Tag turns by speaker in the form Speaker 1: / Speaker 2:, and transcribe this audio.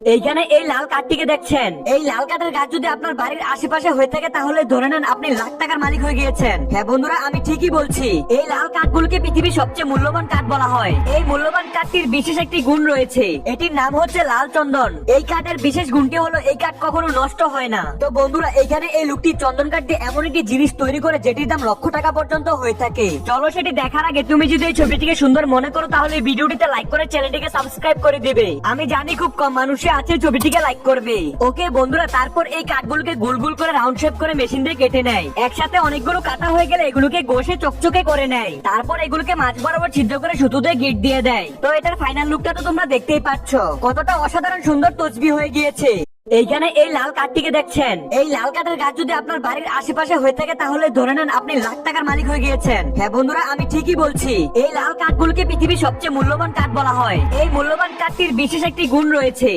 Speaker 1: এইখানে এই লাল কাঠটিকে দেখছেন, এই লাল কাঠের গাছ যদি আপনার বাড়ির আশেপাশে হয়ে থাকে তাহলে ধরে নেন আপনি লাখ টাকার মালিক হয়ে গিয়েছেন। হ্যাঁ বন্ধুরা, আমি ঠিকই বলছি। এই লাল কাঠগুলোকে পৃথিবীর সবচেয়ে মূল্যবান কাঠ বলা হয়। এই মূল্যবান কাঠটির বিশেষ একটি গুণ রয়েছে, এটির নাম হচ্ছে লাল চন্দন। এই কাঠের বিশেষ গুণটি হলো এই কাঠ কখনো নষ্ট হয় না। তো বন্ধুরা, এইখানে এই লোকটি চন্দন কাঠ দিয়ে এমন একটি জিনিস তৈরি করে যেটির দাম লক্ষ টাকা পর্যন্ত হয়ে থাকে। চলো সেটি দেখার আগে তুমি যদি এই ছবিটিকে সুন্দর মনে করো তাহলে ভিডিওটিতে লাইক করে চ্যানেলটিকে সাবস্ক্রাইব করে দিবে। আমি জানি খুব কম মানুষই আছে ছবিটিকে লাইক করবে। ওকে বন্ধুরা, তারপর এই কাঠগুলোকে গোল গোল করে রাউন্ড শেপ করে মেশিন দিয়ে কেটে নেয়। একসাথে অনেকগুলো কাটা হয়ে গেলে এগুলোকে ঘষে চকচকে করে নেয়। তারপর এগুলোকে মাঝ বরাবর ছিদ্র করে সুতো দিয়ে গিট দিয়ে দেয়। তো এটার ফাইনাল লুকটা তো তোমরা দেখতেই পাচ্ছ, কতটা অসাধারণ সুন্দর তসবি হয়ে গিয়েছে। এইখানে এই লাল কাঠটিকে দেখছেন, এই লাল কাঠের গাছ যদি আপনার বাড়ির আশেপাশে হয়ে থাকে তাহলে ধরে নেন আপনি লাখ টাকার মালিক হয়ে গিয়েছেন। হ্যাঁ বন্ধুরা, আমি ঠিকই বলছি। এই লাল কাঠগুলোকে পৃথিবীর সবচেয়ে মূল্যবান কাঠ বলা হয়। এই মূল্যবান কাঠটির বিশেষ একটি গুণ রয়েছে,